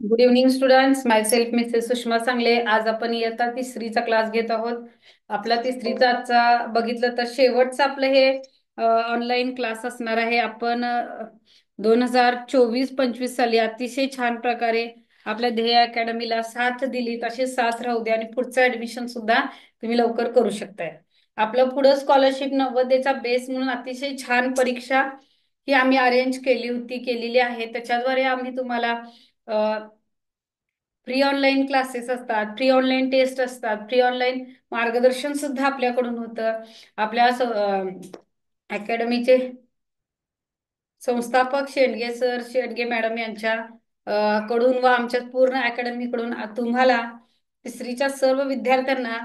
Good evening students, माय self Mrs Sushma सांगले. आज आपण इयत्ता तिसरीचा क्लास घेत आहोत. आपला तिसरीचा आजचा बघितलं तर शेवटचं आपलं हे ऑनलाईन क्लास असणार आहे. आपण 2024-25 साली अतिशय छान प्रकारे आपल्या ध्येय अकॅडमीला साथ दिली, तशी साथ राहू द्या आणि पुढचं ऍडमिशन सुद्धा तुम्ही लवकर करू शकताय. आपलं पुढं स्कॉलरशिप नव्वदेचा बेस म्हणून अतिशय छान परीक्षा ही आम्ही अरेंज केलेली आहे. त्याच्याद्वारे आम्ही तुम्हाला फ्री ऑनलाईन क्लासेस असतात, फ्री ऑनलाईन टेस्ट असतात, फ्री ऑनलाईन मार्गदर्शन सुद्धा आपल्याकडून होतं. आपल्या अकॅडमीचे संस्थापक शेंडगे सर, शेंडगे मॅडम यांच्या कडून व आमच्या पूर्ण अकॅडमीकडून तुम्हाला तिसरीच्या सर्व विद्यार्थ्यांना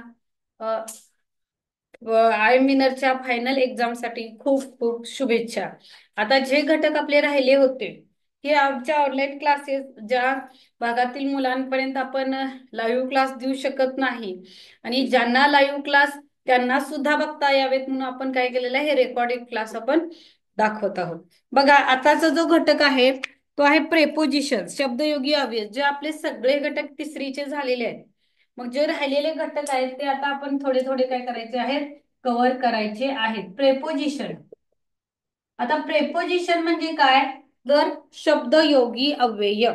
आय मिनरच्या फायनल एक्झामसाठी खूप खूप शुभेच्छा. आता जे घटक आपले राहिले होते हे आमच्या ऑनलाईन क्लासेस ज्या भागातील मुलांपर्यंत आपण लाईव्ह क्लास देऊ शकत नाही आणि ज्यांना लाईव्ह क्लास त्यांना सुद्धा बघता यावेत म्हणून आपण काय केलेलं आहे, हे रेकॉर्डेड क्लास आपण दाखवत आहोत. बघा, आताचा जो घटक आहे तो आहे प्रेपोजिशन, शब्दयोगी अव्यय, जे आपले सगळे घटक तिसरीचे झालेले आहेत. मग जे राहिलेले घटक आहेत ते आता आपण थोडे थोडे काय करायचे आहेत, कव्हर करायचे आहेत. प्रेपोजिशन. आता प्रेपोजिशन म्हणजे काय, तर शब्दयोगी अव्यय.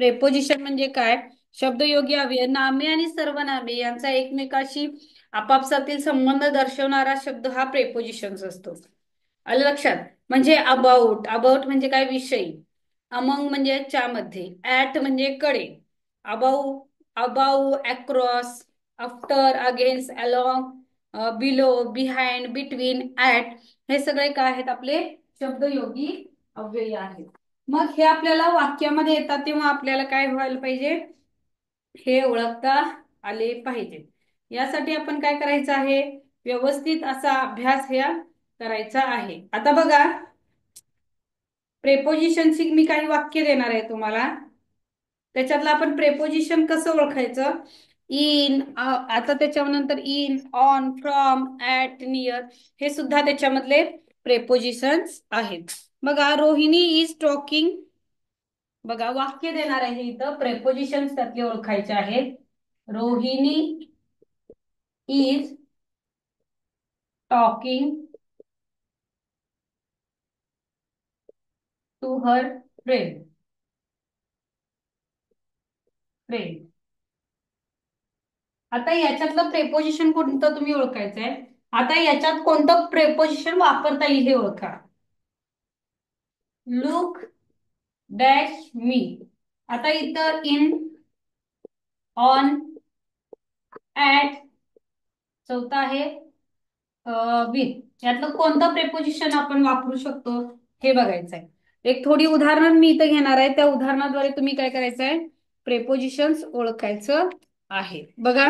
प्रेपोजिशन म्हणजे काय, शब्दयोगी अव्यय, नामे आणि सर्वनामे यांचा एकमेकाशी आपापसातील संबंध दर्शवणारा शब्द हा प्रेपोजिशन असतो. आलं लक्षात. म्हणजे अबाउट, अबाउट म्हणजे काय, विषयी. अमंग म्हणजे च्यामध्ये, ऍट म्हणजे कडे, about, about, across, after, against, along, below, behind, between, at, हे सगळे काय आहेत, आपले शब्दयोगी अव्यय आहेत. मग हे आपल्याला वाक्यामध्ये येतात तेव्हा आपल्याला काय व्हायला पाहिजे, हे ओळखता आले पाहिजे. यासाठी आपण काय करायचं आहे, व्यवस्थित असा अभ्यास हे करायचा आहे. आता बघा, प्रेपोजिशनची मी काही वाक्य देणार आहे तुम्हाला. त्याच्यातलं आपण प्रेपोजिशन कसं ओळखायचं, इन, आता त्याच्यानंतर in, on, from, at, near, हे सुद्धा त्याच्यामधले प्रेपोजिशन्स आहेत. बघा, रोहिणी इज टॉकिंग. बघा, वाक्य देणार आहे इथं, प्रेपोजिशन्स त्यातले ओळखायचे आहेत. Rohini is talking to her friend. आता याच्यातलं प्रेपोजिशन कोणतं तुम्ही ओळखायचंय. आता याच्यात कोणतं प्रेपोजिशन वापरता येईल हे ओळखा. लुक डॅश मी. आता इथं इन, ऑन, ऍट, चौथा आहे विथ, यातलं कोणतं प्रेपोजिशन आपण वापरू शकतो हे बघायचंय. एक थोडी उदाहरण मी इथं घेणार आहे, त्या उदाहरणाद्वारे तुम्ही काय करायचंय, प्रेपोजिशन्स ओळखायचं आहे. बघा,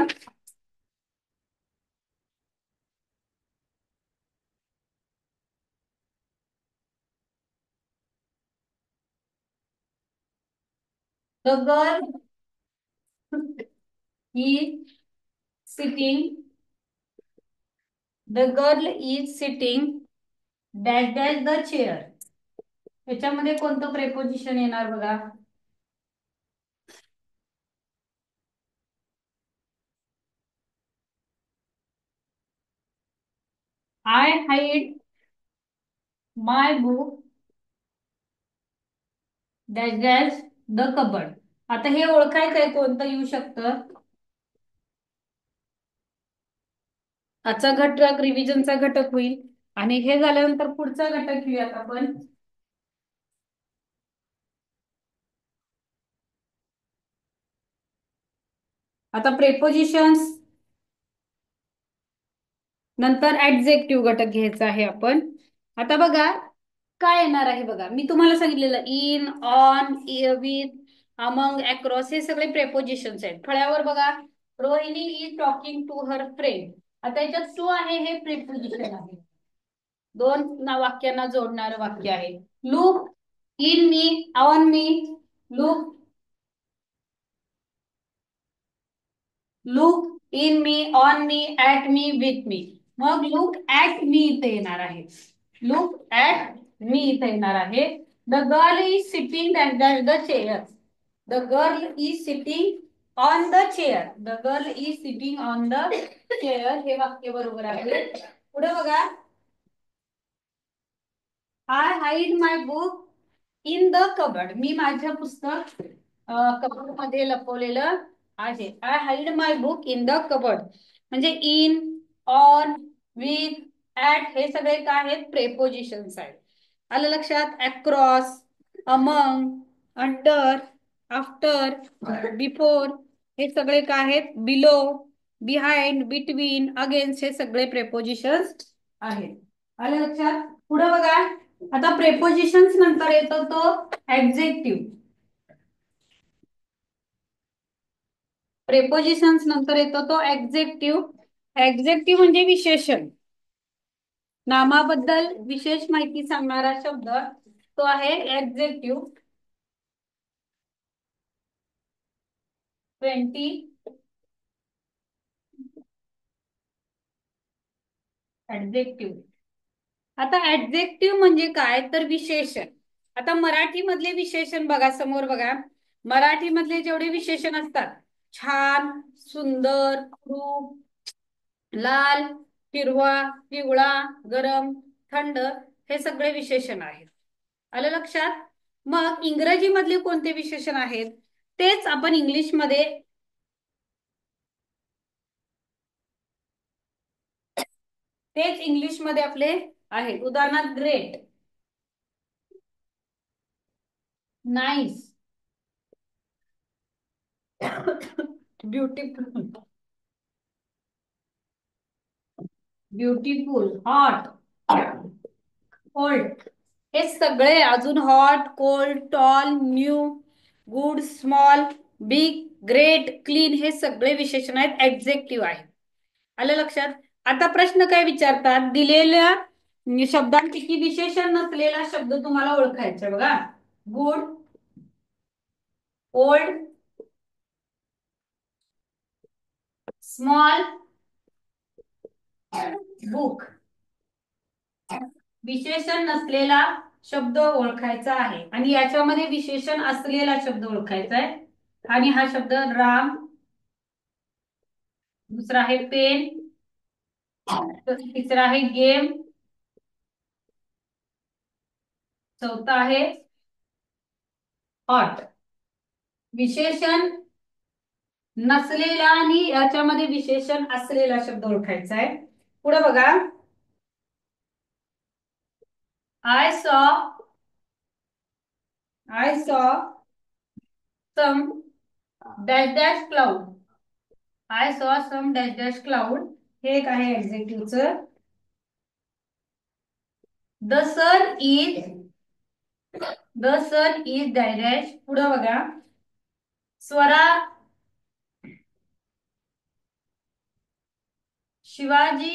the girl is sitting, the girl is sitting dash dash the chair. याच्यामध्ये कोणतं प्रेपोजिशन येणार बघा. I hide my book dash dash the cupboard. आता हे ओळखायचंय कोणतं येऊ शकतं. आजचा घटक रिव्हिजनचा घटक होईल आणि हे झाल्यानंतर पुढचा घटक घेऊयात आपण. आता प्रेपोजिशन्स नंतर ऍडजेक्टिव्ह घटक घ्यायचा आहे आपण. आता बघा काय येणार आहे. बघा, मी तुम्हाला सांगितलेलं in, on, with, among, across हे सगळे प्रेपोजिशन्स आहेत. फळ्यावर बघा, Rohini is talking to her friend. आता याच्यात टू आहे हे प्रेपोजिशन आहे. दोन वाक्यांना जोडणारं वाक्य आहे. Look in me, on me, look look in me, on me, at me, with me. मग लुक ऍट मी इथे येणार आहे. लुक ऍट मी इथे येणार आहे. The girl is sitting under the chair. The girl is sitting on the chair. The girl is sitting on the chair हे वाक्य बरोबर आहे. पुढे बघा, I hide my book in the cupboard. मी माझं पुस्तक कबर्ड मध्ये लपवलेलं आहे. I hide my book in the cupboard. म्हणजे इन, ऑन, विथ, ऍट हे सगळे काय आहेत? प्रेपोजिशन्स आहेत. आलं लक्षात? Across, among, under, after, before हे सगळे काय आहेत? बिलो, बिहाइंड, बिटवीन, अगेन्स्ट हे सगळे प्रेपोजिशन्स आहेत. आलं लक्षात? पुढे बघा, आता प्रेपोजिशन्स नंतर येतो तो ऍडजेक्टिव्ह. प्रेपोजिशन्स नंतर येतो तो ऍडजेक्टिव्ह. ऍडजेक्टिव्ह म्हणजे विशेषण, नामाबद्दल विशेष माहिती सांगणारा शब्द तो आहे ऍडजेक्टिव्ह. 20 ऍडजेक्टिव्ह. आता ऍडजेक्टिव्ह म्हणजे काय तर विशेषण. आता मराठी मधले विशेषण बघा, समोर बघा. मराठी मधले जेवढे विशेषण असतात, छान, सुंदर, खूप, लाल, हिरवा, पिवळा, गरम, थंड हे सगळे विशेषण आहेत. आलं लक्षात? मग इंग्रजी मधले कोणते विशेषण आहेत तेच आपण इंग्लिश मध्ये, तेच इंग्लिश मध्ये आपले आहेत. उदाहरणार्थ great, nice, beautiful, beautiful, hot, cold हे सगळे, अजून hot, cold, tall, new, good, small, big, great, clean हे सगळे विशेषण आहेत, ऍडजेक्टिव्ह आहेत. आलं लक्षात? आता प्रश्न काय विचारतात, दिलेल्या शब्दांपैकी विशेषण नसलेला शब्द तुम्हाला ओळखायचा बघा. Good, old, small, book. विशेषण नसलेला शब्द ओळखायचा आहे आणि याच्यामध्ये विशेषण असलेला शब्द ओळखायचा आहे. आणि हा शब्द राम, दुसरा आहे पेन, तिसरा आहे गेम, चौथा आहे हॉट. विशेषण नसलेला आणि याच्यामध्ये विशेषण असलेला शब्द ओळखायचा आहे. पुढे बघा, I saw, I saw some dash dash cloud. I saw some dash dash cloud हे एक आहे ऍडजेक्टिव्हचं. The sun is, the sun is dash dash. पुढे बघा, Swara, Shivaji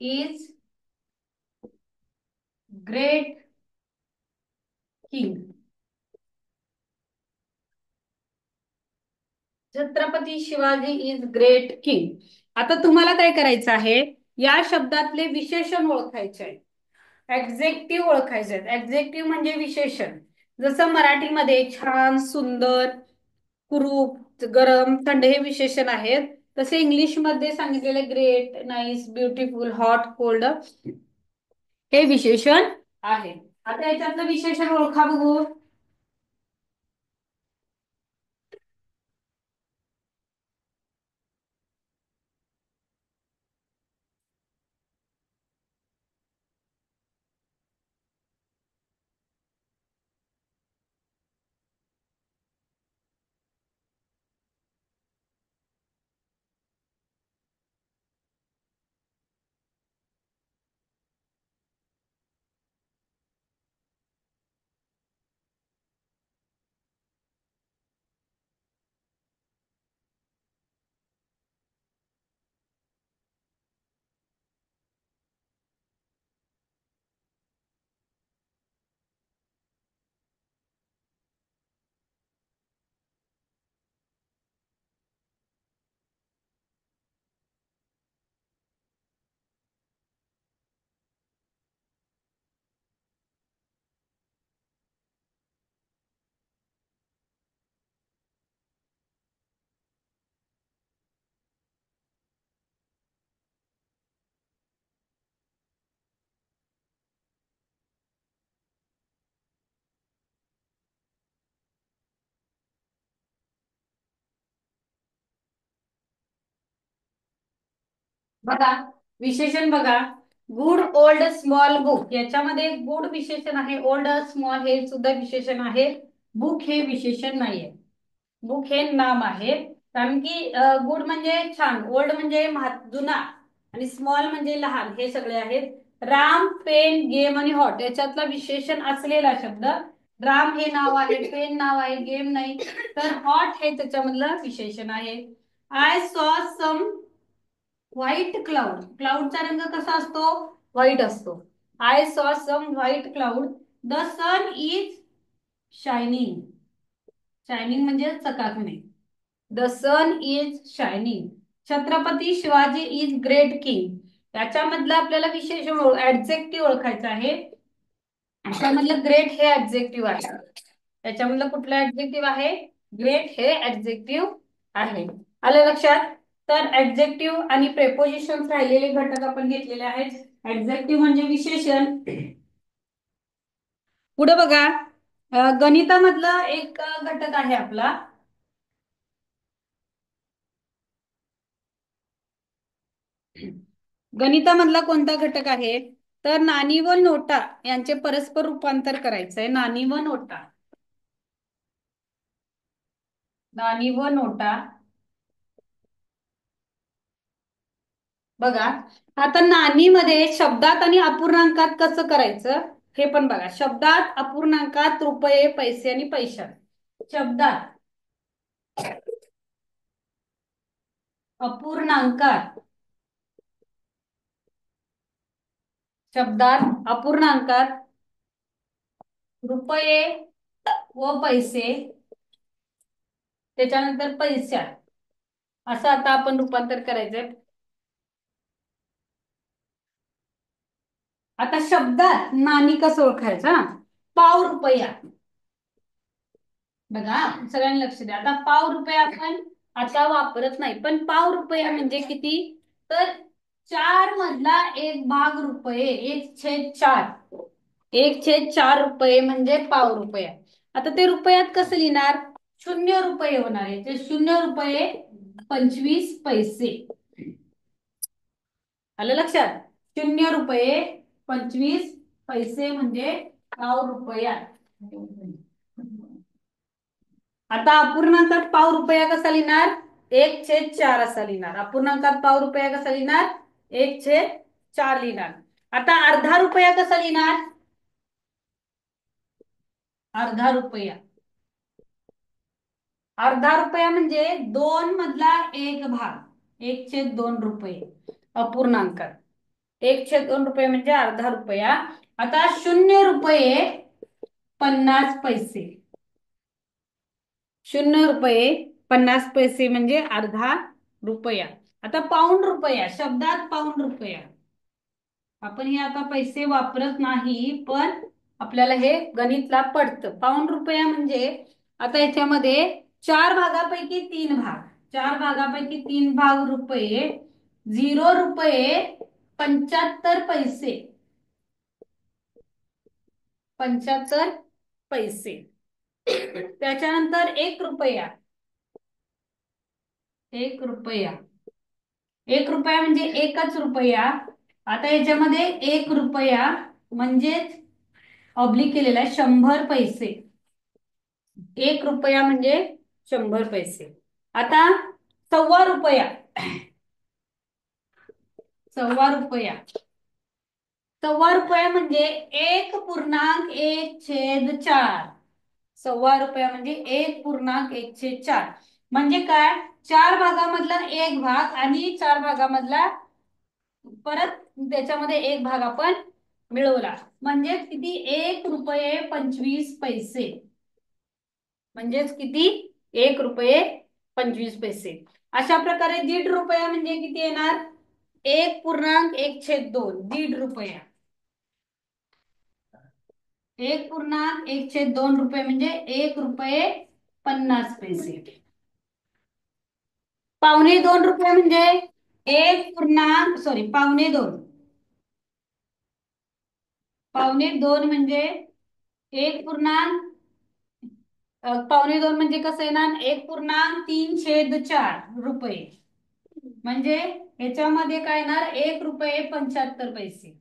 is great king. Chhatrapati Shivaji is great king. आता तुम्हाला काय करायचं आहे, या शब्दातले विशेषण ओळखायचे आहे, ऍडजेक्टिव्ह ओळखायचे आहेत. ऍडजेक्टिव्ह म्हणजे विशेषण. जसं मराठीमध्ये छान, सुंदर, कुरूप, गरम, थंड हे विशेषण आहेत, तसे इंग्लिश मध्ये सांगितलेले great, nice, beautiful, hot, cold हे विशेषण आहे. आता याच्यातलं विशेषण ओळखा बघू. बघा विशेषण बघा. गुड ओल्ड स्मॉल बुक याच्यामध्ये गुड विशेषण आहे, ओल्ड स्मॉल हे सुद्धा विशेषण आहे, बुक हे विशेषण नाहीये. बुक हे नाम आहे. कारण की गुड म्हणजे छान, ओल्ड म्हणजे जुना, आणि स्मॉल म्हणजे लहान, हे सगळे आहेत. राम, पेन, गेम आणि हॉट याच्यातला विशेषण असलेला शब्द. राम हे नाव आहे, पेन नाव आहे, गेम नाही. तर हॉट हे त्याच्यामधलं विशेषण आहे. I saw some white cloud, क्लाउडचा रंग कसा असतो? व्हाईट असतो. I saw some white cloud, the sun is shining. Shining म्हणजे चकाकणे. The sun is shining. Chhatrapati Shivaji is great king. याच्यामधलं आपल्याला विशेषण ऍडजेक्टिव्ह ओळखायचं आहे. त्यामधलं ग्रेट हे ऍडजेक्टिव्ह आहे. त्याच्यामधलं कुठलं ऍडजेक्टिव्ह आहे? ग्रेट हे ऍडजेक्टिव्ह आहे. आलं लक्षात? तर ऍडजेक्टिव्ह आणि प्रेपोजिशन राहिलेले घटक आपण घेतलेले आहेत. ऍडजेक्टिव्ह म्हणजे विशेषण. पुढे बघा, गणितामधला एक घटक आहे आपला. गणितामधला कोणता घटक आहे? तर नाणी व नोटा यांचे परस्पर रूपांतर करायचंय. नाणी व नोटा, नाणी व नोटा. बघा आता नाणीमध्ये शब्दात आणि अपूर्णांकात कसं करायचं हे पण बघा. शब्दात, अपूर्णांकात, रुपये, पैसे आणि पैशात. शब्दात, अपूर्णांकात, शब्दात, अपूर्णांकात, रुपये व पैसे, त्याच्यानंतर पैशात, असं आता आपण रूपांतर करायचंय. आता शब्दात नाणी कसं ओळखायचं? पाव रुपया. बघा सगळ्यांनी लक्ष द्या. आता पाव रुपया आपण आता वापरत नाही, पण पाव रुपया म्हणजे किती? तर 4 मधला एक भाग रुपये, 1/4. 1/4 रुपये म्हणजे पाव रुपया. आता ते रुपयात कसं लिहिणार? 0 रुपये होणार आहे. ते 0 रुपये 25 पैसे. आलं लक्षात? 0 रुपये 25 पैसे म्हणजे पाव रुपया. आता अपूर्णांकात पाव रुपया कसा लिहिणार? 1/4 असा लिहिणार. अपूर्णांकात पाव रुपया कसा लिहिणार? 1/4 लिहिणार. आता अर्धा रुपया कसा लिहिणार? अर्धा रुपया, अर्धा रुपया म्हणजे 2 मधला एक भाग, 1/2 रुपये अपूर्णांकात. 1/2 रुपये म्हणजे अर्धा रुपया. आता 0 रुपये 50 पैसे. 0 रुपये 50 पैसे म्हणजे अर्धा रुपया. आता पाऊंड रुपया, शब्दात पाऊंड रुपया. आपण हे आता पैसे वापरत नाही, पण आपल्याला हे गणितला पडतं. पाऊंड रुपया म्हणजे आता याच्यामध्ये 4 भागापैकी 3 भाग, 4 भागापैकी 3 भाग रुपये. 0 रुपये 75 पैसे. 75 पैसे. त्याच्यानंतर 1 रुपया. 1 रुपया, 1 रुपया म्हणजे एकच रुपया. आता याच्यामध्ये 1 रुपया म्हणजेच ऑब्लिक केलेला आहे 100 पैसे. 1 रुपया म्हणजे 100 पैसे. आता 1.25 रुपया. 1.25 रुपया. 1.25 रुपया म्हणजे 1.1/4. 1.25 रुपया म्हणजे 1.1/4. म्हणजे काय? 4 भागामधला एक भाग आणि 4 भागामधला परत त्याच्यामध्ये एक भाग आपण मिळवला. म्हणजे किती? 1 रुपये 25 पैसे. म्हणजेच किती? 1 रुपये 25 पैसे. अशा प्रकारे 1.5 रुपया म्हणजे किती येणार? 1.1/2. 1.5 रुपया, 1.1/2 रुपये म्हणजे 1 रुपये 50 पैसे. 1.25 रुपये म्हणजे 1.2 म्हणजे 1.2 म्हणजे कसं येणार? 1.34 रुपये. म्हणजे याच्यामध्ये काय येणार 1 रुपये 75 पैसे.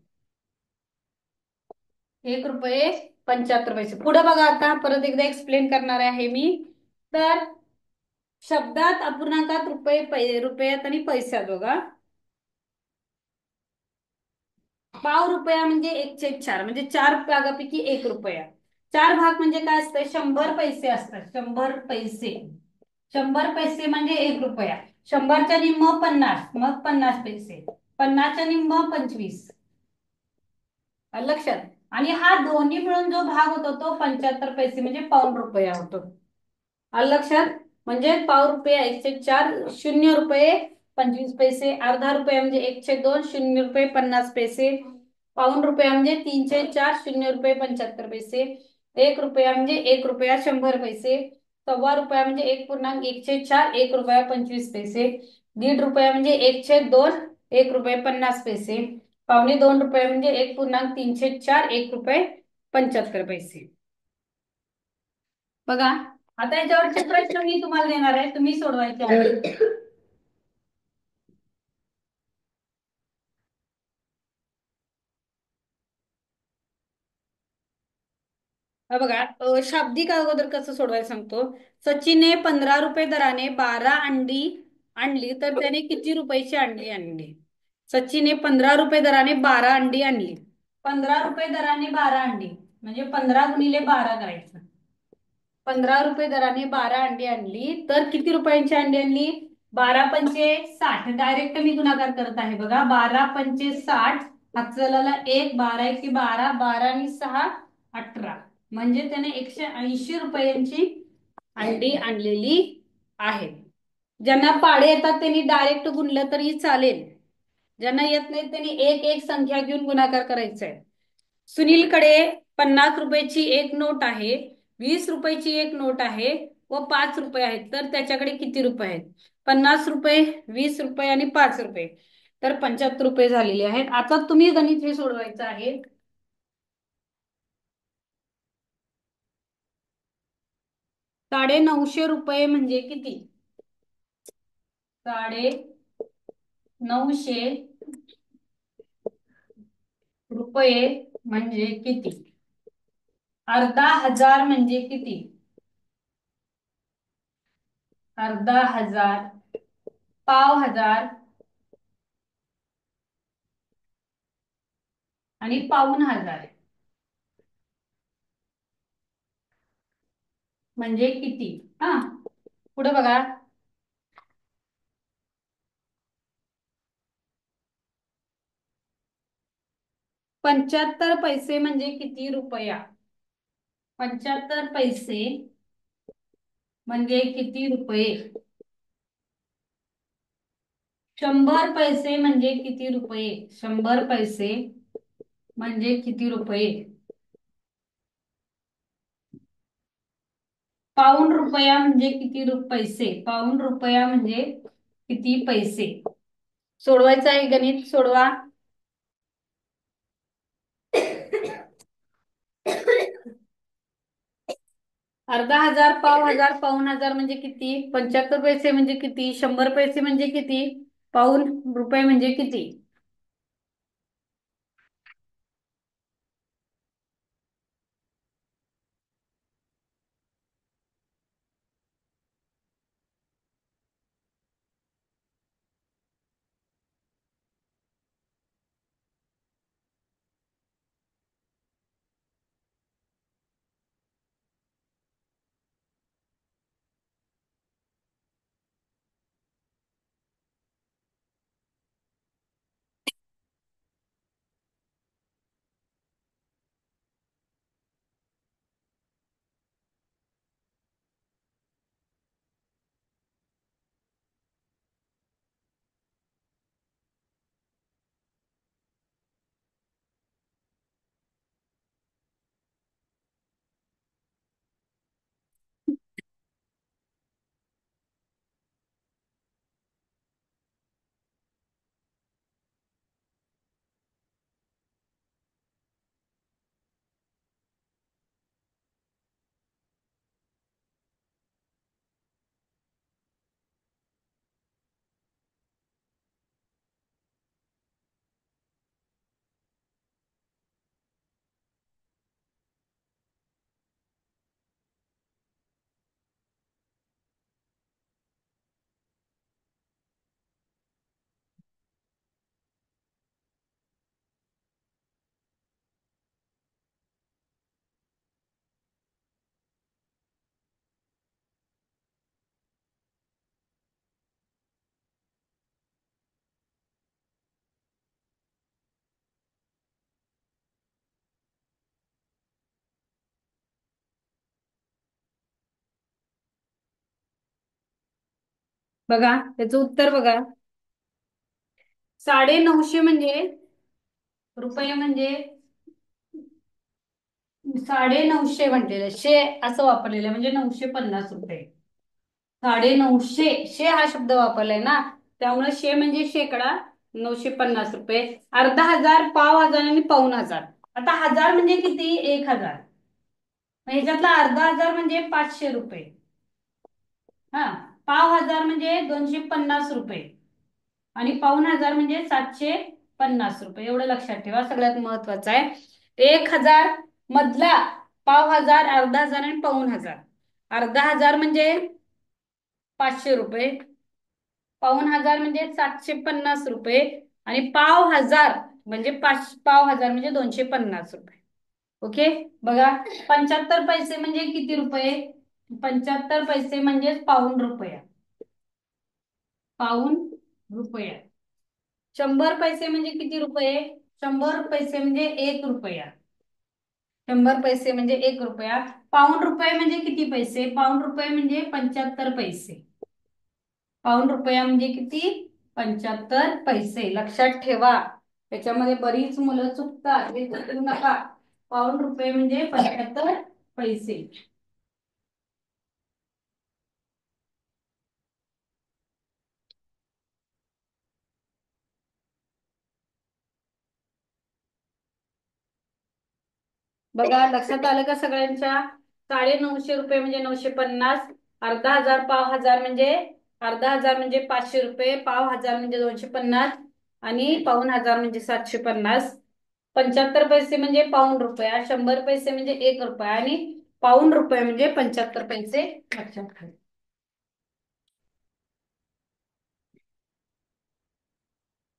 1 रुपये 75 पैसे. पुढे बघा, आता परत एकदा एक्सप्लेन करणार आहे मी. तर शब्दात अपूर्णांकात रुपयात आणि पैशात बघा. पाव रुपया म्हणजे 1/4 म्हणजे 4 भागापैकी 1 रुपया. 4 भाग म्हणजे काय असतं, 100 पैसे असतात. 100 पैसे. 100 पैसे म्हणजे 1 रुपया. 100च्या निम्म 50, मग 50 पैसे. 50च्या निम्म 25. आलं लक्षात. आणि हा दोन्ही मिळून जो भाग होतो तो 75 पैसे म्हणजे पाऊण रुपया होतो. आलं लक्षात. म्हणजे पाव रुपया 1/4, 0 रुपये 25 पैसे. अर्धा रुपया म्हणजे 1/2, 0 रुपये 50 पैसे. पाऊण रुपया म्हणजे 3/4, 0 रुपये 75 पैसे. 1 रुपया म्हणजे 1 रुपया 100 पैसे. सव्वा रुपया म्हणजे 1.1/4, 1 रुपया 25 पैसे. दीड रुपया म्हणजे 1/2, 1 रुपये 50 पैसे. पावणे 2 रुपये म्हणजे 1.34, 1 रुपये 75 पैसे. बघा, आता याच्यावरचे प्रश्न मी तुम्हाला देणार आहे, तुम्ही सोडवायचे आहे. बघा, शाब्दिक अगोदर कसं सोडवायला सांगतो. सचिनने 15 रुपये दराने 12 अंडी आणली तर त्याने किती रुपयाची अंडी आणली. सचिनने 15 रुपये दराने 12 अंडी आणली. 15 रुपये दराने 12 अंडी म्हणजे 15 × 12 करायचं. 15 रुपये दराने 12 अंडी आणली तर किती रुपयांची अंडी आणली. 12×5 = 60. डायरेक्ट मी गुणाकार करत आहे बघा. 12×5 = 60. हातचलाला 1, 12×1 = 12, 12 आणि 6 = 18. म्हणजे त्याने 180 रुपयांची अंडी आणलेली आहे. ज्यांना पाडे येतात त्यांनी डायरेक्ट गुणलं तरी चालेल. ज्यांना येत नाही त्यांनी एक एक संख्या घेऊन गुणाकार करायचा आहे. सुनीलकडे 50 रुपयाची एक नोट आहे, 20 रुपयाची एक नोट आहे व 5 रुपये आहेत. तर त्याच्याकडे किती रुपये आहेत. 50 रुपये, 20 रुपये आणि 5 रुपये. तर 75 रुपये झालेले आहेत. आता तुम्ही गणित हे सोडवायचं आहे. 950 रुपये म्हणजे किती. 950 रुपये म्हणजे किती. अर्धा हजार म्हणजे किती. अर्धा हजार, पाव हजार आणि पाऊण हजार म्हणजे किती. हा, पुढे बघा. 75 पैसे म्हणजे किती रुपया. 75 पैसे म्हणजे किती रुपये. 100 पैसे म्हणजे किती रुपये. 100 पैसे म्हणजे किती रुपये. पाऊण रुपया म्हणजे किती पैसे. पाऊण रुपया म्हणजे किती पैसे. सोडवायचं आहे गणित, सोडवा. अर्धा हजार, पाव हजार, पाऊण हजार म्हणजे किती. 75 पैसे म्हणजे किती. 100 पैसे म्हणजे किती. पाऊण रुपये म्हणजे किती. बघा त्याचं उत्तर बघा. 950 म्हणजे रुपये म्हणजे 950 म्हटलेलं शे असं वापरलेलं आहे, म्हणजे 950 रुपये. 950 शे हा शब्द वापरलाय ना, त्यामुळे शे म्हणजे शेकडा. 950 रुपये. अर्धा हजार, पाव हजार आणि पाऊण हजार. आता हजार म्हणजे किती? 1000. ह्याच्यातला अर्धा हजार म्हणजे 500 रुपये. हा. पाव हजार म्हणजे 250 रुपये. आणि पाऊण हजार म्हणजे 750 रुपये. एवढं लक्षात ठेवा, सगळ्यात महत्वाचं आहे. 1000 मधला पाव हजार, अर्धा हजार आणि पाऊण हजार. अर्धा हजार म्हणजे 500 रुपये. पाऊण हजार म्हणजे 750 रुपये. आणि पाव हजार म्हणजे पाव हजार म्हणजे 250 रुपये. ओके. बघा 75 पैसे म्हणजे किती रुपये? 75 पैसे म्हणजे पाऊण रुपया. पाऊण रुपया. 100 पैसे म्हणजे किती रुपये? 100 पैसे म्हणजे 1 रुपया. 100 पैसे म्हणजे 1 रुपया. पाऊण रुपये म्हणजे किती पैसे? पाऊण रुपये म्हणजे 75 पैसे. पाऊण रुपया म्हणजे किती? 75 पैसे. लक्षात ठेवा. त्याच्यामध्ये बरीच मुलं चुकतात, हे चुकू नका. पाऊण रुपये म्हणजे 75 पैसे. बघा लक्षात आलं का सगळ्यांच्या? 950 रुपये म्हणजे 950. अर्धा हजार, पाव हजार म्हणजे अर्धा हजार म्हणजे 500 रुपये. पाव हजार म्हणजे 250. आणि पाऊण हजार म्हणजे 750. 75 पैसे म्हणजे पाऊण रुपया. 100 पैसे म्हणजे 1 रुपया. आणि पाऊण रुपये म्हणजे 75 पैसे. लक्षात ठेवा.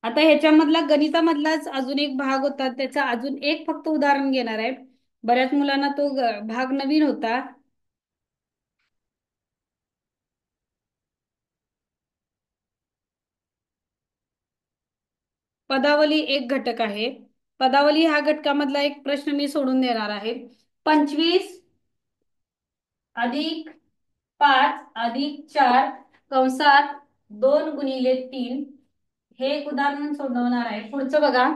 आता ह्याच्यामधला गणितामधलाच अजून एक भाग होता, त्याचा अजून एक फक्त उदाहरण घेणार आहे. बऱ्याच मुलांना तो भाग नवीन होता. पदावली एक घटक आहे. पदावली ह्या घटकामधला एक प्रश्न मी सोडून देणार आहे. 25+5+4 कंसात 2 गुणिले 3. हे एक उदाहरण सोडवणार आहे. पुढचं बघा.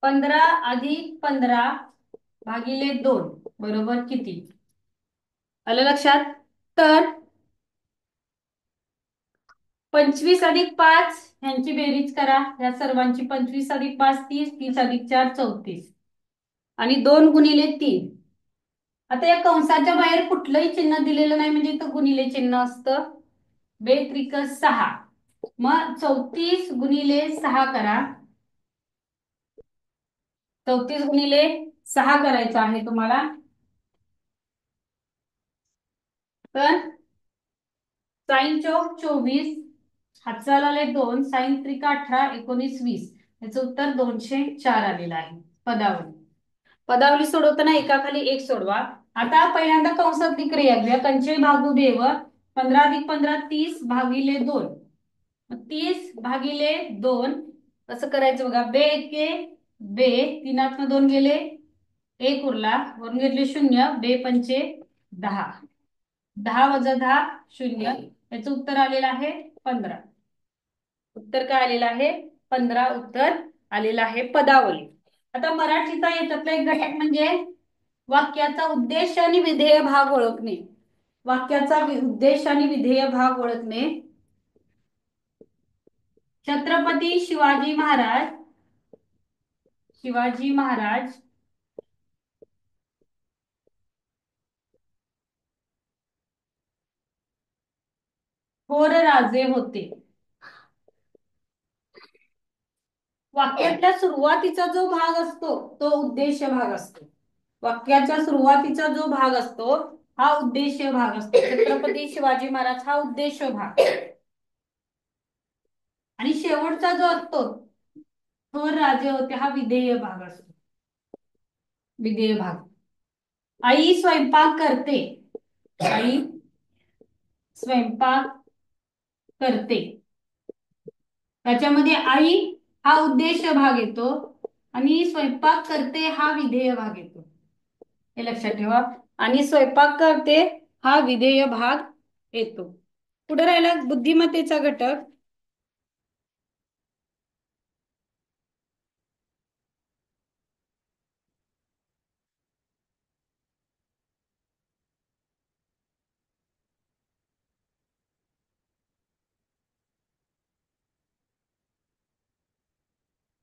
15+15 भागिले 2 बरोबर किती? आलं लक्षात? तर 25+5 ह्यांची बेरीज करा. या सर्वांची 25+5 30, 30+4 34. आणि 2 गुणिले 3. आता या कंसाच्या बाहेर कुठलंही चिन्ह दिलेलं नाही, म्हणजे इथं गुणिले चिन्ह असतं. 2 त्रिक 6. मग 34 गुणिले 6 करा. 34 गुणिले 6 करायचं आहे तुम्हाला. तर साइन चौक 24, हातचा आले 2, साइन त्रिक 18, 19 20. याचं उत्तर 204 आलेलं आहे. पदावली. पदावली सोडवताना एकाखाली एक सोडवा. आता पहिल्यांदा कंसातली क्रिया घेऊया. कंचे भागू बेव. 15+15 30/2. 30/2 कसं करायचं बघा. बे एके बे. 3 गेले 1 उरला. वरून घेतले 0. बे पंचे 10. 10 - 10 0. याचं उत्तर आलेलं आहे 15. उत्तर काय आलेलं आहे? 15 उत्तर आलेलं आहे पदावली. आता मराठीचा याच्यातला एक घटक म्हणजे वाक्याचा उद्देश आणि विधेय भाग ओळखणे. वाक्याचा उद्देश आणि विधेय भाग ओळखणे. छत्रपती शिवाजी महाराज थोर राजे होते. वाक्यातल्या सुरुवातीचा जो भाग असतो तो उद्देश भाग असतो. वाक्याच्या सुरुवातीचा जो भाग असतो हा उद्देश भाग असतो. छत्रपती शिवाजी महाराज हा उद्देश भाग. आणि शेवटचा जो असतो थोर राजे होते हा विधेय भाग असतो. विधेय भाग. आई स्वयंपाक करते. आई स्वयंपाक करते. त्याच्यामध्ये आई हा उद्देश भाग येतो आणि स्वयंपाक करते हा विधेय भाग येतो. हे लक्षात ठेवा. आणि स्वयंपाक करते हा विधेय भाग येतो. पुढे राहिला बुद्धिमत्तेचा घटक.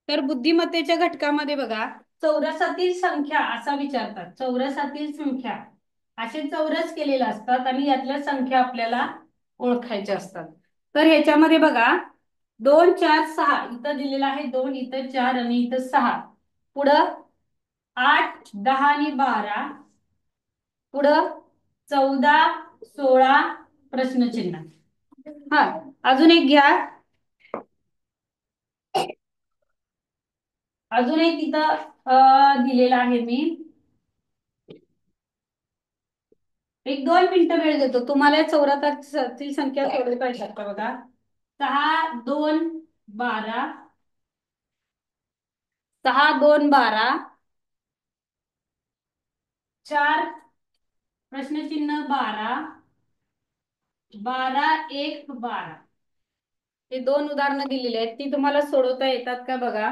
तर बुद्धिमत्तेच्या घटकामध्ये बघा, चौरसातील संख्या असा विचारतात. चौरसातील संख्या असे चौरस केलेले असतात आणि यातल्या संख्या आपल्याला ओळखायच्या असतात. तर ह्याच्यामध्ये बघा, 2 4 6 इथं दिलेलं आहे, 2 इथं 4 आणि इथं 6. पुढं 8 10 आणि 12. पुढं 14 16 प्रश्नचिन्ह. हा, अजून एक घ्या. अजून एक इथं दिलेला आहे मी. एक 2 मिनिटं वेळ देतो तुम्हाला. चौरसातील संख्या सोडवता येतात का बघा. 6 2 12. 6 2 12. 4 प्रश्नचिन्ह 12. 12 1 12. हे 2 उदाहरणं दिलेली आहेत, ती तुम्हाला सोडवता येतात का बघा.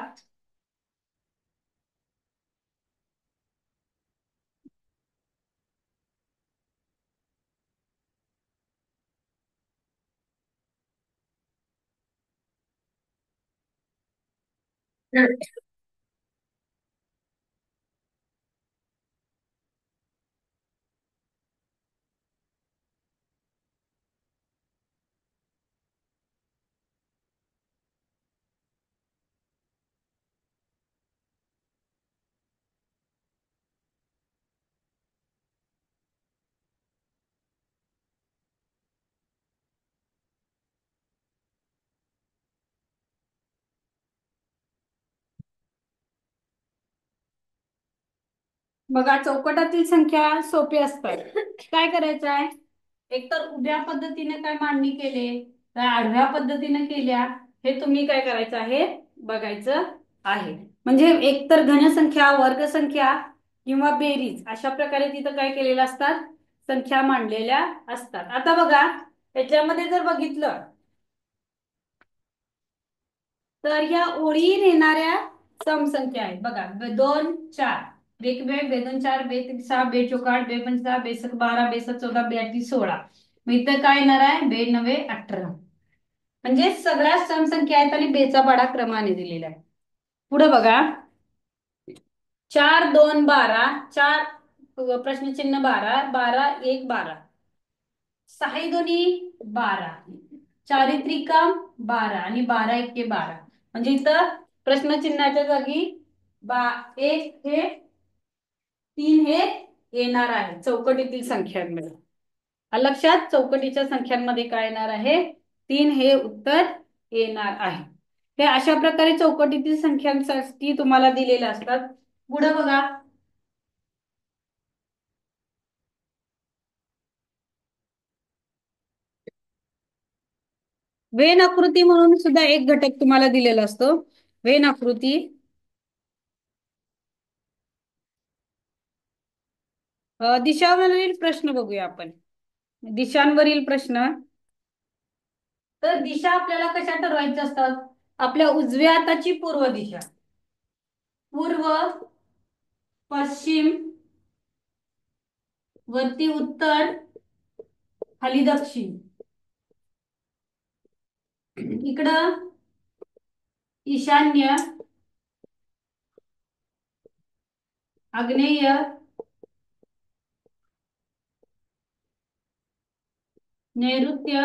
बघा, चौकटातील संख्या सोपी असतात. काय करायचं आहे, एकतर उभ्या पद्धतीने काय मांडणी केले, काय आडव्या पद्धतीने केल्या, हे तुम्ही काय करायचं आहे बघायचं आहे. म्हणजे एकतर घनसंख्या, वर्गसंख्या किंवा बेरीज अशा प्रकारे तिथं काय केलेलं असतात, संख्या मांडलेल्या असतात. आता बघा, त्याच्यामध्ये जर बघितलं तर या ओळीन येणाऱ्या समसंख्या आहेत बघा. 2 4 बेक बे 2 4 बे 6 बे 4 बे 5 6 बे 7 12 बे 7 14 बे 8 16. मग इथं काय येणार आहे, बे 9 18. म्हणजे सगळ्या समसंख्या आहेत आणि बेचा पाडा क्रमाने दिलेला आहे. पुढे बघा, 4 2 12. 4 प्रश्नचिन्ह 12. 12 1 12. 6 दोन्ही 12. 4 त्रिकम 12 आणि 12 1 12. म्हणजे इथं प्रश्नचिन्हाच्या जागी एक हे 3 हे येणार आहे चौकटीतील संख्यांमध्ये. लक्षात, चौकटीच्या संख्यांमध्ये काय येणार आहे, 3 हे उत्तर येणार आहे. हे अशा प्रकारे चौकटीतील संख्यांसाठी तुम्हाला दिलेले असतात. पुढे बघा, वेन आकृती म्हणून सुद्धा एक घटक तुम्हाला दिलेला असतो. वेन आकृती. दिशांवरील प्रश्न बघूया आपण. दिशांवरील प्रश्न. तर दिशा आपल्याला कशा ठरवायच्या असतात, आपल्या उजव्या हाताची पूर्व दिशा, पूर्व, पश्चिम, वरती उत्तर, खाली दक्षिण. इकडं ईशान्य, आग्नेय, नैऋत्य,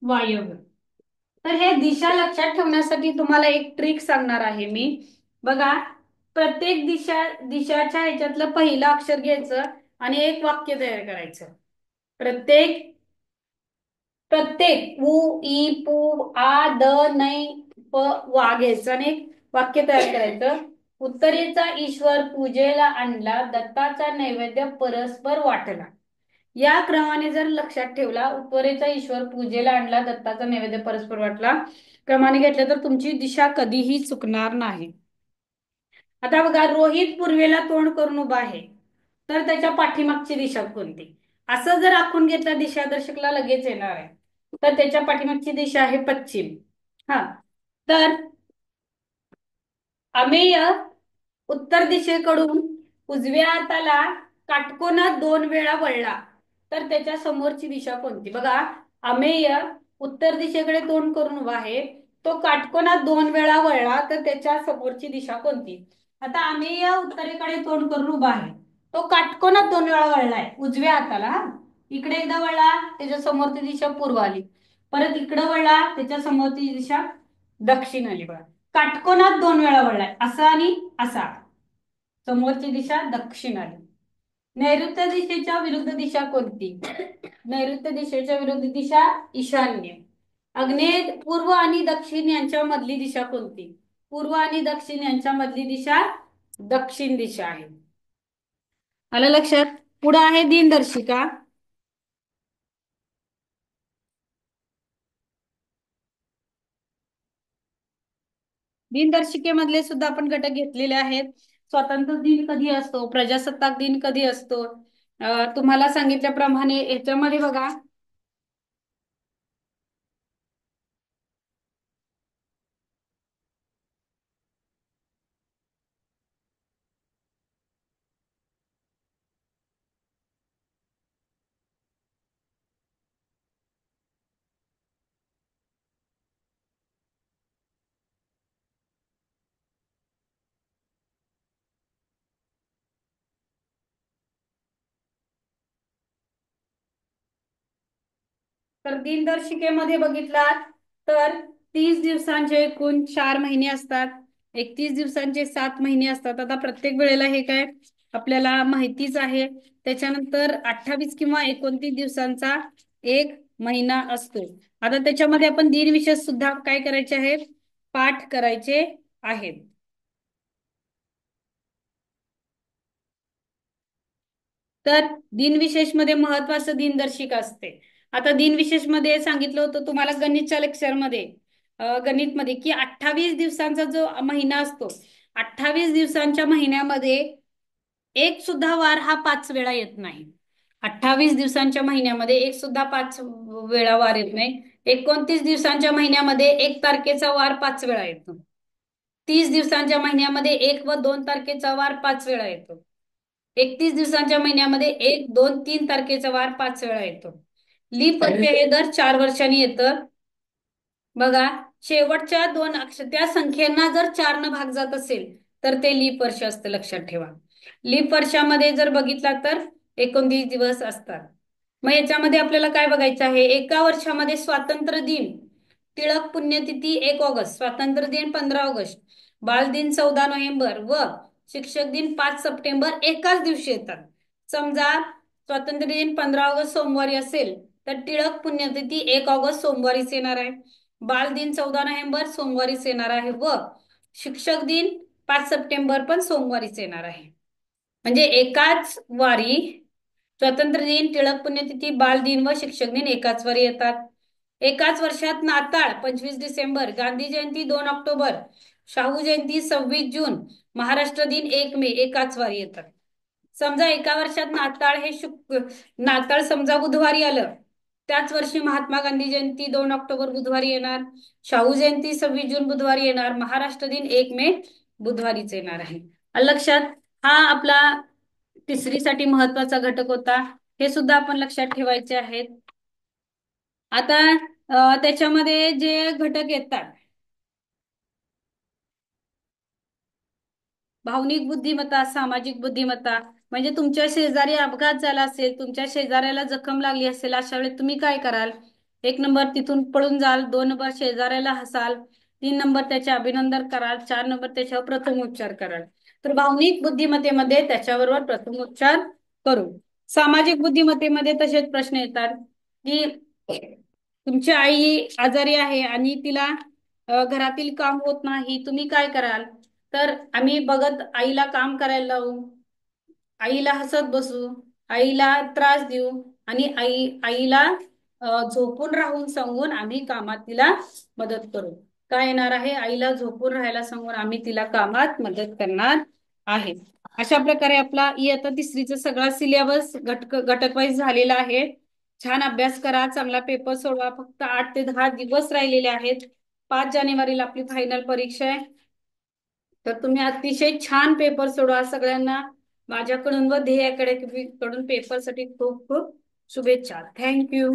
वायव्य. तर हे दिशा लक्षात ठेवण्यासाठी तुम्हाला एक ट्रिक सांगणार आहे मी. बघा, प्रत्येक दिशाच्या ह्याच्यातलं पहिलं अक्षर घ्यायचं आणि एक वाक्य तयार करायचं. प्रत्येक प्रत्येक उ ई पू आ द नै प वा घ्यायचं आणि एक वाक्य तयार करायचं. उत्तरेचा ईश्वर पूजेला आणला, दत्ताचा नैवेद्य परस्पर वाटला. या क्रमाने जर लक्षात ठेवला, उत्तरेचा ईश्वर पूजेला आणला, दत्ताचा नैवेद्य परस्पर वाटला क्रमाने घेतलं तर तुमची दिशा कधीही चुकणार नाही. आता बघा, रोहित पूर्वेला तोंड करून उभा आहे, तर त्याच्या पाठीमागची दिशा कोणती? असं जर आखून घेतलं दिशादर्शकला लगेच येणार आहे. तर त्याच्या पाठीमागची दिशा आहे पश्चिम. हा, तर अमेय उत्तर दिशेकडून उजव्या हाताला काटकोनात 2 वेळा वळला, तर त्याच्या समोरची दिशा कोणती? बघा, अमेय उत्तर दिशेकडे तोंड करून उभा आहे, तो काटकोनात 2 वेळा वळला, तर त्याच्या समोरची दिशा कोणती? आता अमेय उत्तरेकडे तोंड करून उभा आहे, तो काटकोनात 2 वेळा वळलाय उजव्या हाताला. हा, इकडे एकदा वळला, त्याच्या समोरची दिशा पूर्व आली, परत इकडे वळला, त्याच्या समोरची दिशा दक्षिण आली. बघा, काटकोनात 2 वेळा वळलाय, असा आणि असा, समोरची दिशा दक्षिण आली. नैऋत्य दिशेच्या विरुद्ध दिशा कोणती? नैऋत्य दिशेच्या विरुद्ध दिशा ईशान्य. आग्नेय पूर्व आणि दक्षिण यांच्या मधली दिशा कोणती? पूर्व आणि दक्षिण यांच्या मधली दिशा दक्षिण दिशा आहे. आलं लक्षात? पुढे आहे दिनदर्शिका. दिनदर्शिकेमधले सुद्धा आपण घटक घेतलेले आहेत. स्वातंत्र्य दिन कधी असतो, प्रजासत्ताक दिन कधी असतो, तुम्हाला सांगितल्याप्रमाणे याच्यामध्ये बघा, तर दिनदर्शिकेमध्ये बघितलात तर 30 दिवसांचे एकूण 4 महिने असतात, 31 दिवसांचे 7 महिने असतात. आता प्रत्येक वेळेला हे काय आपल्याला माहितीच आहे. त्याच्यानंतर 28 किंवा 29 दिवसांचा एक महिना असतो. आता त्याच्यामध्ये आपण दिनविशेष सुद्धा काय करायचे आहेत, पाठ करायचे आहेत. तर दिनविशेष मध्ये महत्वाचं दिनदर्शिक असते. आता दिनविशेष मध्ये सांगितलं होतं तुम्हाला गणितच्या लेक्चर मध्ये, गणित मध्ये, की 28 दिवसांचा जो महिना असतो, 28 दिवसांच्या महिन्यामध्ये एक सुद्धा वार हा 5 वेळा येत नाही. 28 दिवसांच्या महिन्यामध्ये एक सुद्धा 5 वेळा वार येत नाही. 29 दिवसांच्या महिन्यामध्ये 1 तारखेचा वार 5 वेळा येतो. 30 दिवसांच्या महिन्यामध्ये 1 व 2 तारखेचा वार 5 वेळा येतो. 31 दिवसांच्या महिन्यामध्ये 1, 2, 3 तारखेचा वार 5 वेळा येतो. लीप वर्ष हे दर 4 वर्षांनी येतं. बघा, शेवटच्या 2 अक्षर त्या संख्येना जर 4 भाग जात असेल तर ते लीप वर्ष असतं, लक्षात ठेवा. लीप वर्षामध्ये जर बघितला तर 29 दिवस असतात. मग याच्यामध्ये आपल्याला काय बघायचं आहे, एका वर्षामध्ये स्वातंत्र्य दिन टिळक पुण्यतिथी 1 ऑगस्ट, स्वातंत्र्य दिन 15 ऑगस्ट, बालदिन 14 नोव्हेंबर व शिक्षक दिन 5 सप्टेंबर एकाच दिवशी येतात. समजा स्वातंत्र्य दिन 15 ऑगस्ट सोमवारी असेल तर टिळक पुण्यतिथी 1 ऑगस्ट सोमवारीच येणार आहे, बालदिन 14 नोव्हेंबर सोमवारीच येणार आहे व शिक्षक दिन 5 सप्टेंबर पण सोमवारीच येणार आहे. म्हणजे एकाच वारी स्वातंत्र्य दिन, टिळक पुण्यतिथी, बालदिन व शिक्षक दिन एकाच वारी येतात. एकाच वर्षात नाताळ 25 डिसेंबर, गांधी जयंती 2 ऑक्टोबर, शाहू जयंती 26 जून, महाराष्ट्र दिन 1 मे एकाच वारी येतात. समजा एका वर्षात नाताळ हे नाताळ समजा बुधवारी आलं, त्याच वर्षी महात्मा गांधी जयंती 2 ऑक्टोबर बुधवारी येणार, शाहू जयंती 26 जून बुधवारी येणार, महाराष्ट्र दिन 1 मे बुधवारीच येणार आहे. लक्षात? हा आपला तिसरीसाठी महत्वाचा घटक होता. हे सुद्धा आपण लक्षात ठेवायचे आहेत. आता त्याच्यामध्ये जे घटक येतात, भावनिक बुद्धिमत्ता, सामाजिक बुद्धिमत्ता, म्हणजे तुमच्या शेजारी अपघात झाला असेल, तुमच्या शेजाऱ्याला जखम लागली असेल, अशा वेळी तुम्ही काय कराल? 1 नंबर तिथून पळून जाल, 2 नंबर शेजाऱ्याला हसाल, 3 नंबर त्याचे अभिनंदन कराल, 4 नंबर त्याच्यावर प्रथमोपचार कराल. तर भावनिक बुद्धिमत्तेमध्ये त्याच्याबरोबर प्रथमोपचार करू. सामाजिक बुद्धिमत्तेमध्ये तसेच प्रश्न येतात की तुमची आई आजारी आहे आणि तिला घरातील काम होत नाही, तुम्ही काय कराल? तर आम्ही बघत आईला काम करायला लावू, आईला हसत बसू, आईला त्रास देऊ आणि आईला झोपून राहून सांगून आम्ही कामात तिला मदत करू. काय येणार आहे, आईला झोपून राहायला सांगून आम्ही तिला कामात मदत करणार आहे. अशा प्रकारे आपला इयत्ता तिसरीचा सगळा सिलेबस घटक वाईज झालेला आहे. छान अभ्यास करा, चांगला पेपर सोडवा. फक्त 8 ते 10 दिवस राहिलेले आहेत. 5 जानेवारीला आपली फायनल परीक्षा आहे. तर तुम्ही अतिशय छान पेपर सोडवा. सगळ्यांना माझ्याकडून व ध्येय अकॅडमी कडून पेपरसाठी खूप खूप शुभेच्छा. थँक्यू.